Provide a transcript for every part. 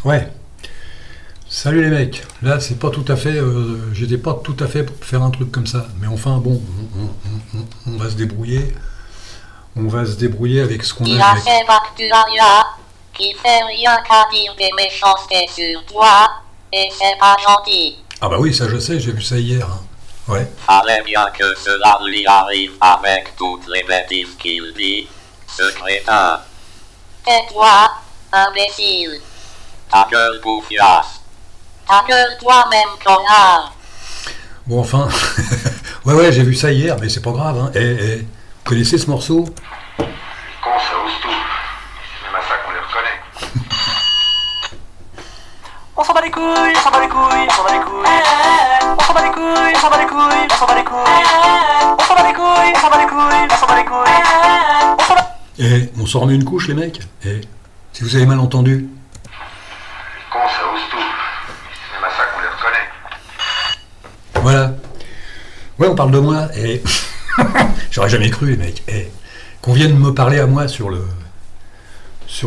Ouais, salut les mecs. Là, c'est pas tout à fait. J'étais pas tout à fait pour faire un truc comme ça. Mais enfin, bon, on va se débrouiller. On va se débrouiller avec ce qu'on Il a. a fait Bacturalia, qui fait rien qu'à dire des méchancetés sur toi, et c'est pas gentil. Ah bah oui, ça je sais, j'ai vu ça hier, hein. Ouais. Fallait bien que cela lui arrive avec toutes les bêtises qu'il dit. Ce crétin. Tais-toi, imbécile. Ta gueule bouffiasse. Ta gueule toi-même, connard. Bon, enfin. Ouais, j'ai vu ça hier, mais c'est pas grave, hein. Vous connaissez ce morceau? Con, ça ose tout. C'est même à ça qu'on les reconnaît. On s'en bat les couilles, on s'en bat les couilles, on s'en bat les couilles. On s'en bat les couilles, on s'en bat les couilles, on s'en bat les couilles. On s'en bat les couilles, on s'en bat les couilles, on s'en bat les couilles. On s'en bat... On s'en remet une couche, les mecs? Si vous avez mal entendu. Con, ça ose tout. C'est même à ça qu'on les reconnaît. Voilà. Ouais, on parle de moi, j'aurais jamais cru, les mecs. Qu'on vienne me parler à moi sur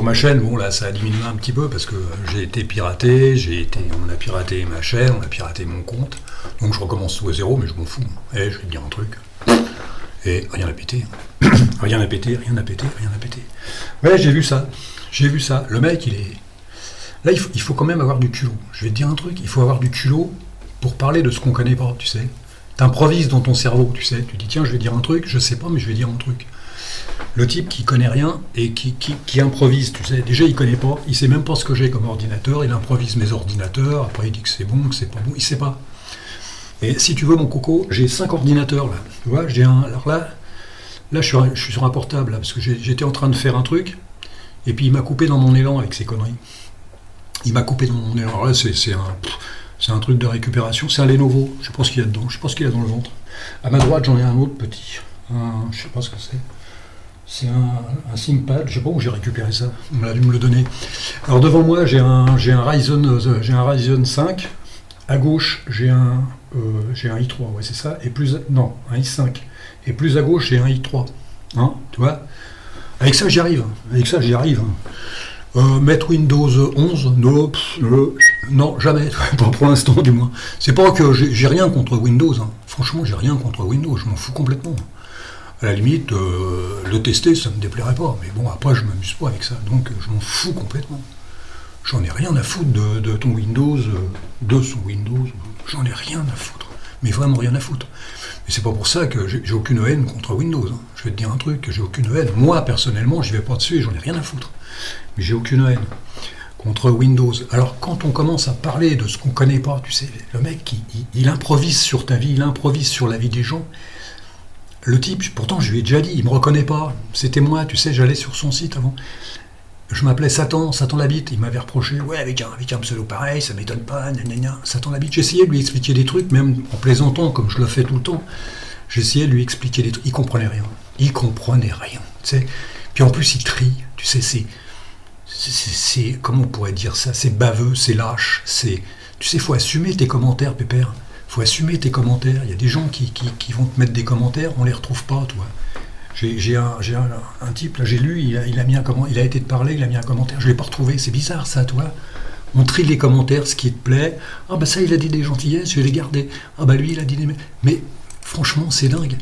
ma chaîne. Bon, là, ça a diminué un petit peu parce que j'ai été piraté, on a piraté ma chaîne, on a piraté mon compte. Donc je recommence tout à zéro, mais je m'en fous. Je vais te dire un truc. Rien à péter. Rien à péter. Ouais, j'ai vu ça. Le mec, il est... Là, il faut quand même avoir du culot. Je vais te dire un truc, il faut avoir du culot pour parler de ce qu'on connaît pas, tu sais. T'improvises dans ton cerveau, tu sais. Tu dis, tiens, je vais dire un truc, je sais pas, mais je vais dire un truc. Le type qui connaît rien et qui improvise, tu sais. Déjà, il connaît pas, il sait même pas ce que j'ai comme ordinateur, il improvise mes ordinateurs, après il dit que c'est bon, que c'est pas bon, il sait pas. Et si tu veux, mon coco, j'ai 5 ordinateurs, là. Tu vois, j'ai un... Alors là je suis sur un portable, là, parce que j'étais en train de faire un truc, et puis il m'a coupé dans mon élan avec ses conneries. Il m'a coupé dans mon élan. Alors là, c'est un truc de récupération, c'est un Lenovo, je sais pas ce qu'il y a dedans, je sais pas ce qu'il y a dans le ventre. À ma droite, j'en ai un autre petit, je sais pas ce que c'est. C'est un ThinkPad, je sais pas où j'ai récupéré ça, on m'a dû me le donner. Alors devant moi, j'ai un Ryzen 5, à gauche, j'ai un i3, ouais c'est ça, un i5, et plus à gauche, j'ai un i3, hein, tu vois. Avec ça, j'y arrive, mettre Windows 11, non, jamais, pour l'instant du moins. C'est pas que j'ai rien contre Windows, hein. Franchement, j'ai rien contre Windows, je m'en fous complètement. À la limite, le tester, ça me déplairait pas, mais bon, après, je m'amuse pas avec ça, donc je m'en fous complètement. J'en ai rien à foutre de ton Windows, de son Windows, j'en ai rien à foutre, mais vraiment rien à foutre. Mais c'est pas pour ça que j'ai aucune haine contre Windows, hein. Je vais te dire un truc, j'ai aucune haine. Moi, personnellement, j'y vais pas dessus et j'en ai rien à foutre. Mais j'ai aucune haine contre Windows. Alors, quand on commence à parler de ce qu'on connaît pas, tu sais, le mec, il improvise sur ta vie, il improvise sur la vie des gens. Le type, pourtant, je lui ai déjà dit, il me reconnaît pas. C'était moi, tu sais, j'allais sur son site avant. Je m'appelais Satan Labitte. Il m'avait reproché, ouais, avec un pseudo pareil, ça m'étonne pas, nanana. Satan Labitte. J'essayais de lui expliquer des trucs, même en plaisantant, comme je le fais tout le temps. J'essayais de lui expliquer des trucs. Il comprenait rien. Tu sais. Puis en plus, il trie. Tu sais, c'est comment on pourrait dire ça? C'est baveux, c'est lâche. Tu sais, faut assumer tes commentaires, pépère. Faut assumer tes commentaires. Il y a des gens qui vont te mettre des commentaires, on les retrouve pas, toi. J'ai un type, là, j'ai lu, il a été de parler, il a mis un commentaire, je l'ai pas retrouvé, c'est bizarre ça, toi. On trie les commentaires, ce qui te plaît. Ah bah ça, il a dit des gentillesses, je vais les garder. Ah bah lui, il a dit des... Mais franchement, c'est dingue.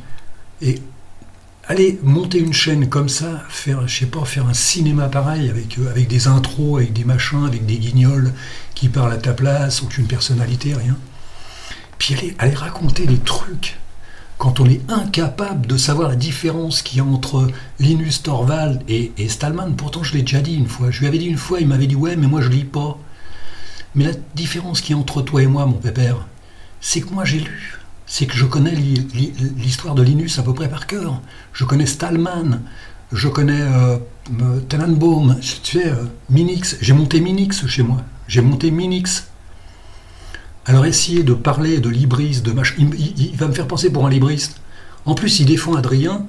Et allez, monter une chaîne comme ça, faire un cinéma pareil, avec des intros, avec des machins, avec des guignols qui parlent à ta place, aucune personnalité, rien. Puis aller raconter des trucs quand on est incapable de savoir la différence qu'il y a entre Linus Torvald et Stallman. Pourtant, je l'ai déjà dit une fois. Je lui avais dit une fois, il m'avait dit « Ouais, mais moi, je lis pas. » Mais la différence qu'il y a entre toi et moi, mon pépère, c'est que moi, j'ai lu. C'est que je connais l'histoire de Linus à peu près par cœur. Je connais Stallman. Je connais Tenenbaum. Tu sais, Minix. J'ai monté Minix chez moi. Alors essayer de parler de libriste, de machin, il va me faire passer pour un libriste. En plus, il défend Adrien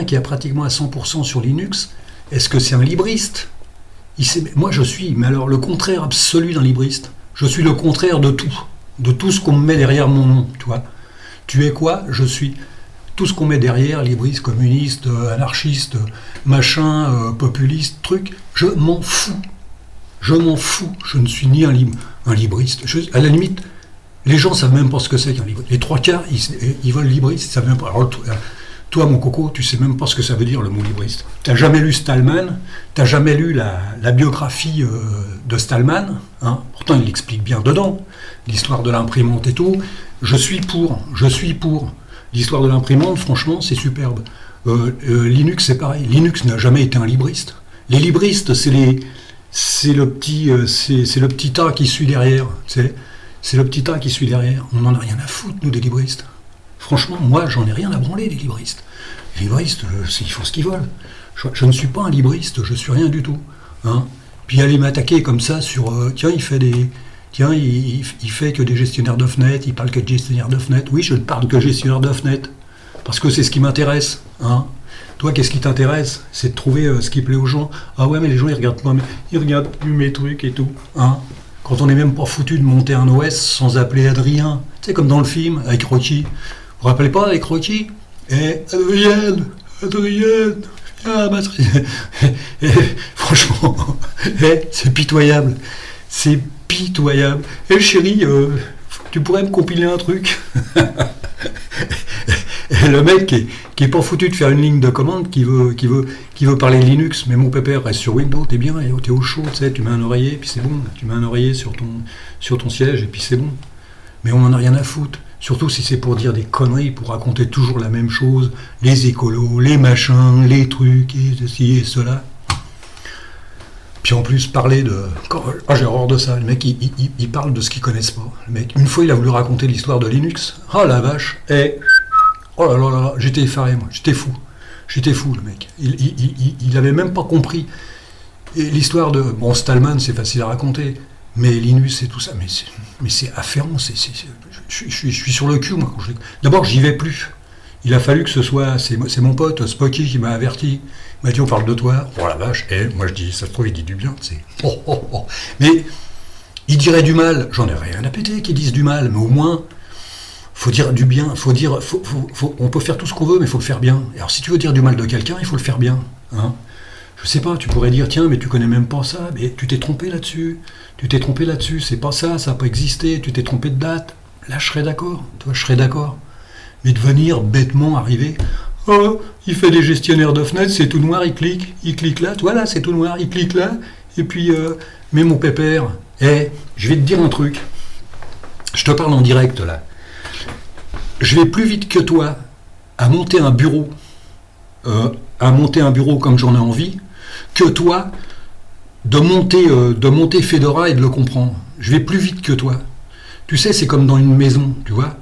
qui est pratiquement à 100% sur Linux. Est-ce que c'est un libriste? Moi, je suis, mais alors le contraire absolu d'un libriste. Je suis le contraire de tout ce qu'on me met derrière mon nom, tu vois. Tu es quoi? Je suis tout ce qu'on met derrière, libriste, communiste, anarchiste, machin, populiste, truc. Je m'en fous. Je m'en fous, je ne suis ni un libriste. À la limite, les gens savent même pas ce que c'est qu'un libriste. Les 3 quarts, ils veulent libriste, ils savent même pas. Alors, toi, mon coco, tu sais même pas ce que ça veut dire le mot libriste. T'as jamais lu Stallman, t'as jamais lu la biographie de Stallman, hein. Pourtant il l'explique bien dedans, l'histoire de l'imprimante et tout. Je suis pour. L'histoire de l'imprimante, franchement, c'est superbe. Linux, c'est pareil. Linux n'a jamais été un libriste. Les libristes, c'est le petit tas qui suit derrière. C'est le petit tas qui suit derrière. On n'en a rien à foutre, nous, des libristes. Franchement, moi, j'en ai rien à branler des libristes. Les libristes, ils font ce qu'ils veulent. Je ne suis pas un libriste, je suis rien du tout. Hein. Puis aller m'attaquer comme ça sur... tiens, il fait que des gestionnaires de fenêtres, il parle que de gestionnaires de fenêtres. Oui, je ne parle que de gestionnaires de fenêtres. Parce que c'est ce qui m'intéresse. Hein. Toi, qu'est-ce qui t'intéresse? C'est de trouver ce qui plaît aux gens. Ah ouais, mais les gens, ils regardent pas, ils regardent plus mes trucs et tout. Hein. Quand on n'est même pas foutu de monter un OS sans appeler Adrien. Tu sais, comme dans le film, avec Rocky. Vous vous rappelez pas, avec Rocky? Adrienne, ah, franchement, c'est pitoyable. C'est pitoyable. Chérie, tu pourrais me compiler un truc? Et le mec qui est pas foutu de faire une ligne de commande, qui veut parler Linux, mais mon pépère reste sur Windows, t'es bien, t'es au chaud, tu sais, tu mets un oreiller, puis c'est bon, tu mets un oreiller sur ton siège, et puis c'est bon. Mais on en a rien à foutre, surtout si c'est pour dire des conneries, pour raconter toujours la même chose, les écolos, les machins, les trucs, et ceci et cela. Puis en plus, parler de... j'ai horreur de ça, le mec, il parle de ce qu'ils connaissent pas. Le mec, une fois, il a voulu raconter l'histoire de Linux, oh la vache, oh là là là, j'étais effaré, moi, j'étais fou, le mec. Il avait même pas compris. Et l'histoire de... Bon, Stallman, c'est facile à raconter, mais Linux et tout ça, mais c'est afférent, je suis sur le cul, moi. D'abord, j'y vais plus. Il a fallu que ce soit... C'est mon pote, Spocky, qui m'a averti. Il m'a dit, on parle de toi. Oh la vache. Et moi, je dis, ça se trouve, il dit du bien, tu sais. Oh. Mais il dirait du mal. J'en ai rien à péter qu'ils disent du mal, mais au moins... faut dire du bien, on peut faire tout ce qu'on veut, mais il faut le faire bien. Alors si tu veux dire du mal de quelqu'un, il faut le faire bien. Hein. Je sais pas, tu pourrais dire, tiens, mais tu connais même pas ça, mais tu t'es trompé là-dessus, c'est pas ça, ça n'a pas existé, tu t'es trompé de date. Là, je serais d'accord, Mais de venir bêtement arriver, oh, il fait des gestionnaires de fenêtres, c'est tout noir, il clique là, toi là, c'est tout noir, il clique là, et puis, mais mon pépère, je vais te dire un truc, je te parle en direct là. Je vais plus vite que toi à monter un bureau comme j'en ai envie, que toi de monter Fedora et de le comprendre. Je vais plus vite que toi. Tu sais, c'est comme dans une maison, tu vois.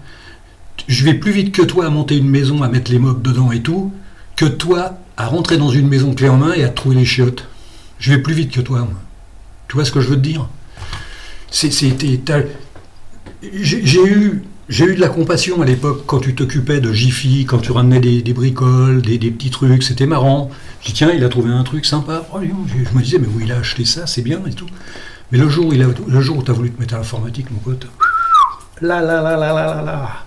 Je vais plus vite que toi à monter une maison, à mettre les meubles dedans et tout, que toi à rentrer dans une maison clé en main et à trouver les chiottes. Je vais plus vite que toi, moi. Tu vois ce que je veux te dire? J'ai eu de la compassion à l'époque quand tu t'occupais de Jiffy, quand tu ramenais des bricoles, des petits trucs, c'était marrant. Je dis tiens, il a trouvé un truc sympa. Oh, je me disais mais où il a acheté ça, c'est bien et tout. Mais le jour où tu as voulu te mettre à l'informatique, mon pote, là.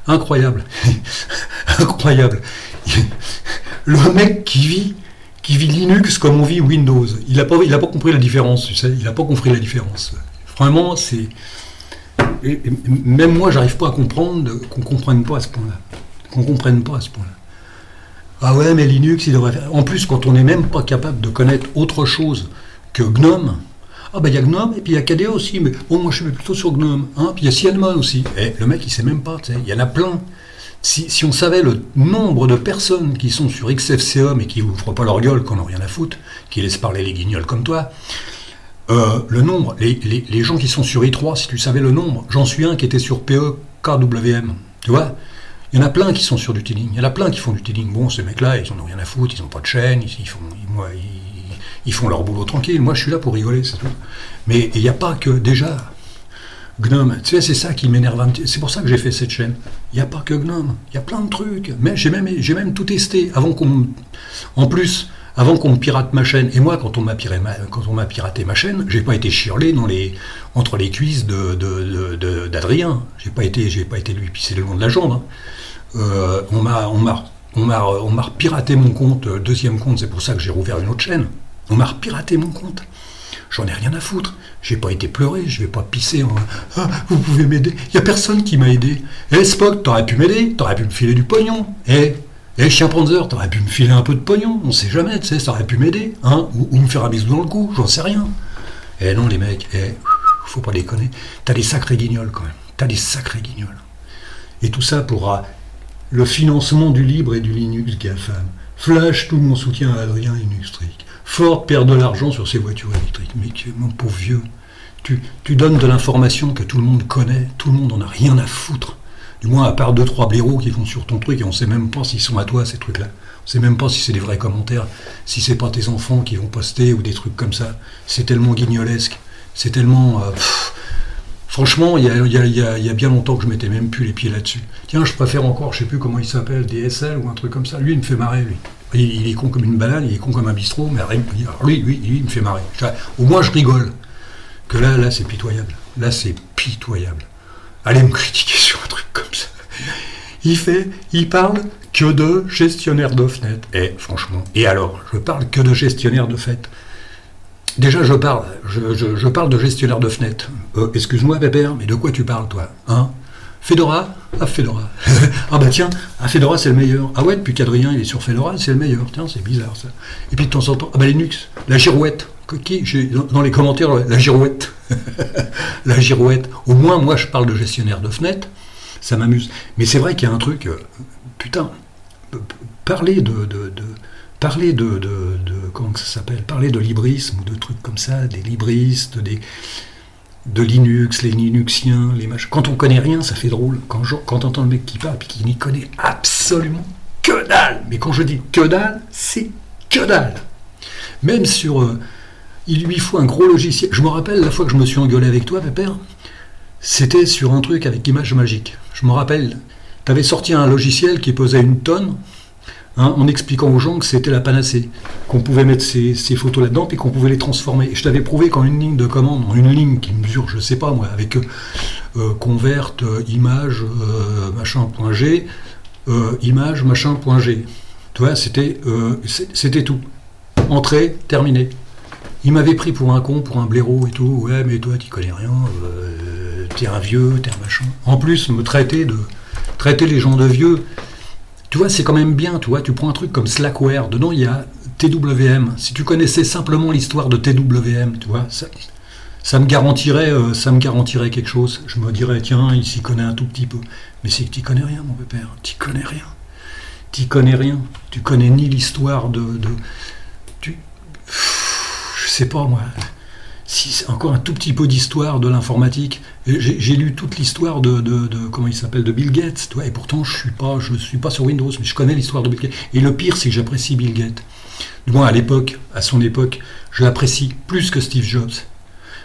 Incroyable. Incroyable. Le mec qui vit Linux comme on vit Windows, il n'a pas compris la différence, tu sais, il n'a pas compris la différence. Vraiment, c'est... Et même moi, j'arrive pas à comprendre qu'on comprenne pas à ce point-là. Ah ouais, mais Linux, il devrait faire... En plus, quand on n'est même pas capable de connaître autre chose que GNOME, ah ben il y a GNOME et puis il y a KDE aussi, mais bon, moi je suis plutôt sur GNOME, hein, puis il y a Cinnamon aussi. Le mec, il sait même pas, tu sais, il y en a plein. Si on savait le nombre de personnes qui sont sur XFCE mais qui ouvrent pas leur gueule, qu'on n'a rien à foutre, qui laissent parler les guignols comme toi, le nombre, les gens qui sont sur i3, si tu savais le nombre, j'en suis un qui était sur PEKWM, tu vois, il y en a plein qui sont sur du tiling, il y en a plein qui font du tiling. Bon, ces mecs-là, ils en ont rien à foutre, ils n'ont pas de chaîne, ils font leur boulot tranquille, moi je suis là pour rigoler, c'est tout. Mais il n'y a pas que, déjà, GNOME, tu sais, c'est ça qui m'énerve un petit, c'est pour ça que j'ai fait cette chaîne. Il n'y a pas que GNOME, il y a plein de trucs, mais j'ai même tout testé, avant qu'on me pirate ma chaîne. Et moi, quand on m'a piraté ma chaîne, j'ai pas été chiurlé entre les cuisses d'Adrien. J'ai pas été lui pisser le long de la jambe. Hein. On m'a repiraté mon compte, deuxième compte, c'est pour ça que j'ai rouvert une autre chaîne. On m'a repiraté mon compte. J'en ai rien à foutre. J'ai pas été pleurer, je vais pas pisser en... Ah, vous pouvez m'aider. Il y a personne qui m'a aidé. Spock, t'aurais pu m'aider, t'aurais pu me filer du pognon. Chien Panzer, t'aurais pu me filer un peu de pognon. On sait jamais, tu sais, ça aurait pu m'aider. Hein, ou me faire un bisou dans le cou, j'en sais rien. Non, les mecs, faut pas déconner. T'as des sacrés guignols quand même. T'as des sacrés guignols. Et tout ça pour le financement du libre et du Linux GAFAM. Flash tout mon soutien à Adrien Linuxtric. Ford perd de l'argent sur ses voitures électriques. Mais mon pauvre vieux, tu donnes de l'information que tout le monde connaît, tout le monde en a rien à foutre. Du moins à part 2-3 blaireaux qui vont sur ton truc et on sait même pas s'ils sont à toi ces trucs-là. On sait même pas si c'est des vrais commentaires, si c'est pas tes enfants qui vont poster ou des trucs comme ça. C'est tellement guignolesque, c'est tellement... Franchement, il y a bien longtemps que je mettais même plus les pieds là-dessus. Tiens, je préfère encore, je sais plus comment il s'appelle, DSL ou un truc comme ça. Lui, il me fait marrer, lui. Il est con comme une banane, il est con comme un bistrot, mais lui, il me fait marrer. Au moins, je rigole. Que là, c'est pitoyable. Là, c'est pitoyable. Allez me critiquer sur un truc comme ça. Il parle que de gestionnaire d'OffNet. Franchement. Et alors, je parle que de gestionnaire de fait. Déjà, je parle de gestionnaire d'OffNet. Excuse-moi, Pépère, mais de quoi tu parles, toi, hein? Fedora? Ah, Fedora. Ah bah tiens, Fedora, c'est le meilleur. Ah ouais, depuis qu'Adrien, il est sur Fedora, c'est le meilleur. Tiens, c'est bizarre, ça. Et puis de temps en temps, Linux, la girouette. Dans les commentaires, la girouette. La girouette. Au moins, moi, je parle de gestionnaire d'OffNet. Ça m'amuse. Mais c'est vrai qu'il y a un truc... putain, parler de comment ça s'appelle, parler de librisme ou de trucs comme ça, des libristes, de Linux, les Linuxiens, les machins. Quand on connaît rien, ça fait drôle. Quand t'entends le mec qui parle et qui n'y connaît absolument que dalle. Mais quand je dis que dalle, c'est que dalle. Même sur... il lui faut un gros logiciel. Je me rappelle la fois que je me suis engueulé avec toi, Pépère, c'était sur un truc avec Image Magique. Je me rappelle, t'avais sorti un logiciel qui pesait 1 tonne, en expliquant aux gens que c'était la panacée, qu'on pouvait mettre ces photos là-dedans et qu'on pouvait les transformer. Et je t'avais prouvé qu'en une ligne de commande, en une ligne qui mesure, je sais pas moi, avec convert, image, machin.g, image, machin.g. Tu vois, c'était tout. Entrée, terminée. Il m'avait pris pour un con, pour un blaireau et tout. Ouais, mais toi, tu connais rien, t'es un vieux, t'es un machin. En plus, me traiter les gens de vieux. Tu vois, c'est quand même bien, tu vois, tu prends un truc comme Slackware, dedans il y a TWM. Si tu connaissais simplement l'histoire de TWM, tu vois, ça me garantirait quelque chose. Je me dirais, tiens, il s'y connaît un tout petit peu. Mais c'est que tu connais rien, mon pépère, tu connais rien. Tu connais rien. Tu connais ni l'histoire je sais pas, moi... Si c'est encore un tout petit peu d'histoire de l'informatique. J'ai lu toute l'histoire de comment il s'appelle, de Bill Gates, tu vois, et pourtant je suis pas sur Windows, mais je connais l'histoire de Bill Gates. Et le pire, c'est que j'apprécie Bill Gates. Du moins à son époque, je l'apprécie plus que Steve Jobs.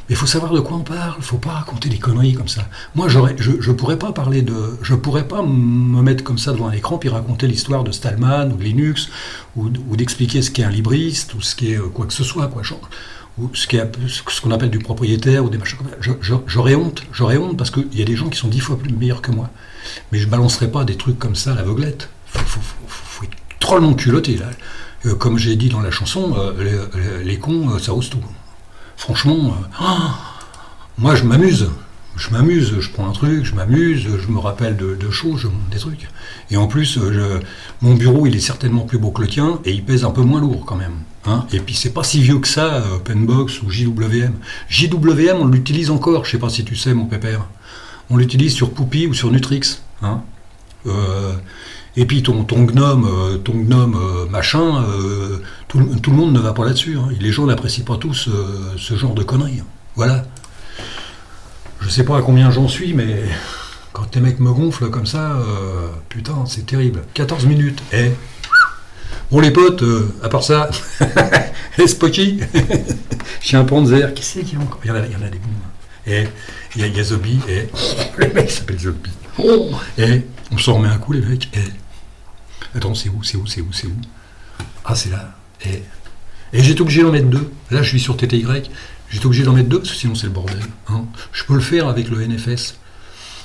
Mais il faut savoir de quoi on parle, il faut pas raconter des conneries comme ça. Moi, je pourrais pas me mettre comme ça devant un écran puis raconter l'histoire de Stallman ou de Linux ou d'expliquer ce qu'est un libriste ou ce qu'est quoi que ce soit, quoi. Ou ce qu'on appelle du propriétaire ou des machins comme ça. J'aurais honte parce qu'il y a des gens qui sont 10 fois plus meilleurs que moi. Mais je balancerai pas des trucs comme ça à l'aveuglette. Faut être drôlement culotté là. Comme j'ai dit dans la chanson, les cons, ça ose tout. Franchement, moi je m'amuse, je prends un truc, je m'amuse, je me rappelle de choses, je monte des trucs. Et en plus, mon bureau il est certainement plus beau que le tien et il pèse un peu moins lourd quand même. Hein, et puis c'est pas si vieux que ça, Openbox ou JWM. JWM, on l'utilise encore, je sais pas si tu sais, mon pépère. On l'utilise sur Poupy ou sur Nutrix. Hein. Et puis ton gnome machin, tout le monde ne va pas là-dessus. Hein. Les gens n'apprécient pas tous ce genre de conneries. Hein. Voilà. Je sais pas à combien j'en suis, mais quand les mecs me gonflent comme ça, putain, c'est terrible. 14 minutes. Bon les potes, à part ça, Spocky, Chien Panzer, qui c'est qui est encore? Il y en a des bons. Et il y a Zombie, et le mec s'appelle Zombie. Et on s'en remet un coup les mecs. Attends, c'est où? Ah c'est là. Et j'étais obligé d'en mettre 2. Là je suis sur TTY. J'étais obligé d'en mettre 2 parce que sinon c'est le bordel. Hein. Je peux le faire avec le NFS.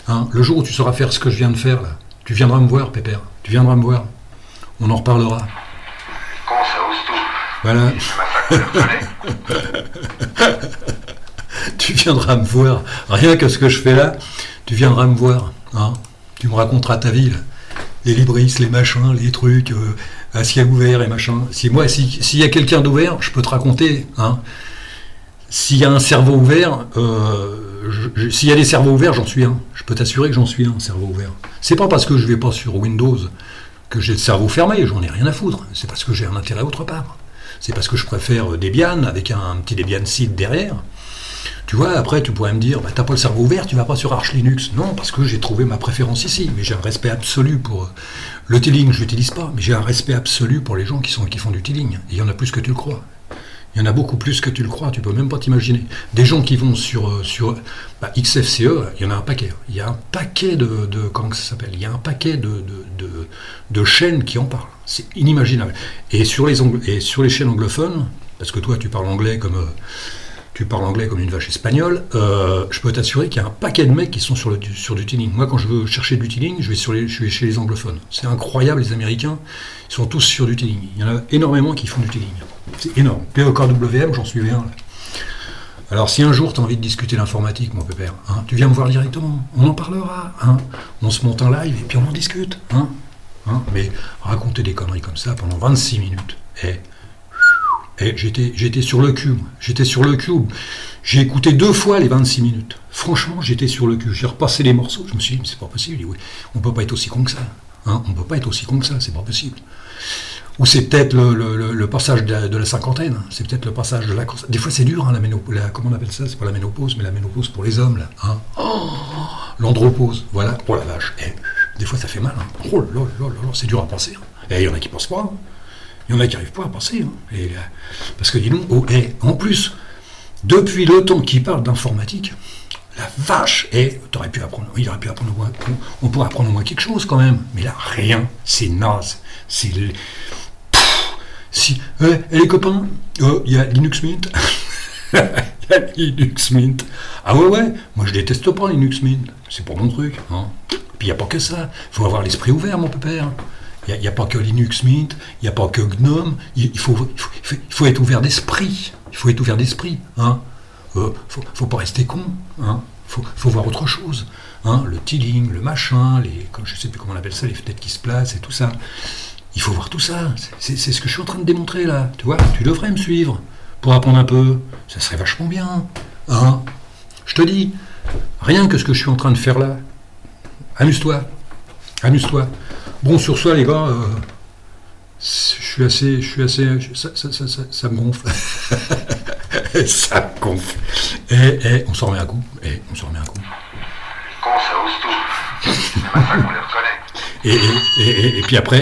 Hein. Le jour où tu sauras faire ce que je viens de faire là, tu viendras me voir, Pépère. Tu viendras me voir. On en reparlera. Con, ça ose tout. Voilà. C'est ma qu'on les reconnaît. Tu viendras me voir, rien que ce que je fais là, tu viendras me voir, hein. Tu me raconteras ta vie, là. Les librisses, les machins, les trucs, à ciel ouvert et machin. S'il y a quelqu'un d'ouvert, je peux te raconter, hein. S'il y a un cerveau ouvert, s'il y a des cerveaux ouverts, j'en suis un. Je peux t'assurer que j'en suis un cerveau ouvert. C'est pas parce que je vais pas sur Windows que j'ai le cerveau fermé, j'en ai rien à foutre. C'est parce que j'ai un intérêt autre part. C'est parce que je préfère Debian avec un petit Debian seed derrière. Tu vois, après tu pourrais me dire, bah, t'as pas le cerveau ouvert, tu vas pas sur Arch Linux. Non, parce que j'ai trouvé ma préférence ici. Mais j'ai un respect absolu pour le tiling, je l'utilise pas, mais j'ai un respect absolu pour les gens qui font du tiling. Et il y en a plus que tu le crois. Il y en a beaucoup plus que tu le crois, tu peux même pas t'imaginer. Des gens qui vont sur XFCE, il y en a un paquet. Il y a un paquet comment ça s'appelle ? Il y a un paquet de chaînes qui en parlent. C'est inimaginable. Et sur les chaînes anglophones, parce que toi tu parles anglais comme une vache espagnole, je peux t'assurer qu'il y a un paquet de mecs qui sont sur du tiling. Moi, quand je veux chercher du tiling, je vais chez les anglophones. C'est incroyable, les Américains, ils sont tous sur du tiling. Il y en a énormément qui font du tiling. C'est énorme. POKWM, j'en suis un. Là. Alors, si un jour tu as envie de discuter l'informatique, mon pépère, hein, tu viens me voir directement. On en parlera. Hein, on se monte un live et puis on en discute. Hein, mais raconter des conneries comme ça pendant 26 minutes, j'étais sur le cul, J'ai écouté 2 fois les 26 minutes. Franchement, j'étais sur le cul. J'ai repassé les morceaux. Je me suis dit, mais c'est pas possible. Oui, on peut pas être aussi con que ça. Hein, on peut pas être aussi con que ça. C'est pas possible. Ou c'est peut-être le passage de la cinquantaine. C'est peut-être le passage de la... Des fois, c'est dur, hein, comment on appelle ça ? C'est pas la ménopause, mais la ménopause pour les hommes, là. Hein. L'andropause. Voilà. Oh la vache. Des fois, ça fait mal. Hein. Oh là là là là, c'est dur à penser. Hein. Et il y en a qui pensent pas. Hein. Il y en a qui n'arrivent pas à penser. Hein. Parce que dis donc, en plus, depuis le temps qu'il parle d'informatique, la vache, on pourrait apprendre au moins quelque chose quand même. Mais là, rien. C'est naze. C'est... les copains, il y a Linux Mint. Il y a Linux Mint. Ah ouais, moi je déteste pas Linux Mint. C'est pas mon truc. Hein. Puis il n'y a pas que ça. Il faut avoir l'esprit ouvert, mon pépère. Il n'y a pas que Linux Mint, il n'y a pas que GNOME, il faut être ouvert d'esprit. Il faut être ouvert d'esprit. Hein. Faut pas rester con. Hein. Faut voir autre chose. Hein. Le tiling, le machin, je sais plus comment on appelle ça, les fenêtres qui se placent et tout ça. Il faut voir tout ça. C'est ce que je suis en train de démontrer là. Tu vois, tu devrais me suivre pour apprendre un peu. Ça serait vachement bien. Hein. Je te dis, rien que ce que je suis en train de faire là, amuse-toi. Bon, sur ça, les gars, je suis assez, ça me gonfle. Ça me gonfle. Et on s'en remet un coup. Les cons, ça ose tout. C'est même à ça qu'on les reconnaît. Et puis après,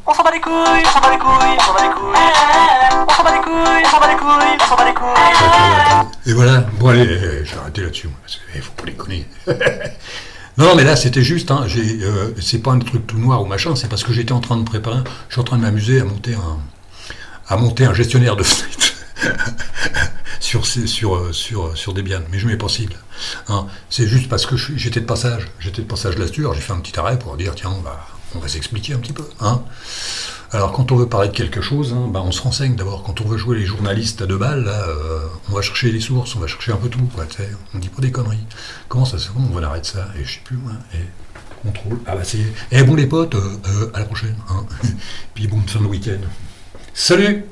On s'en bat les couilles, on s'en bat les couilles, on s'en bat les couilles. On s'en bat les couilles, on s'en bat les couilles, on s'en bat les couilles. et voilà. Bon, allez, je vais arrêter là-dessus, parce qu'il faut pas déconner. Non, mais là, c'était juste, hein, c'est pas un truc tout noir ou machin, c'est parce que j'étais en train de préparer, je suis en train de m'amuser à monter un gestionnaire de fenêtres sur Debian, mais je mets pas cible. Hein. C'est juste parce que j'étais de passage là-dessus, alors j'ai fait un petit arrêt pour dire, tiens, on va s'expliquer un petit peu. Hein. Alors, quand on veut parler de quelque chose, hein, on se renseigne d'abord. Quand on veut jouer les journalistes à 2 balles, là, on va chercher les sources, on va chercher un peu tout. Quoi, on dit pas des conneries. Comment on va arrêter ça ? Et je sais plus, moi. Contrôle. Ah bah c'est... bon les potes, à la prochaine. Hein. Puis bon, fin de week-end. Salut !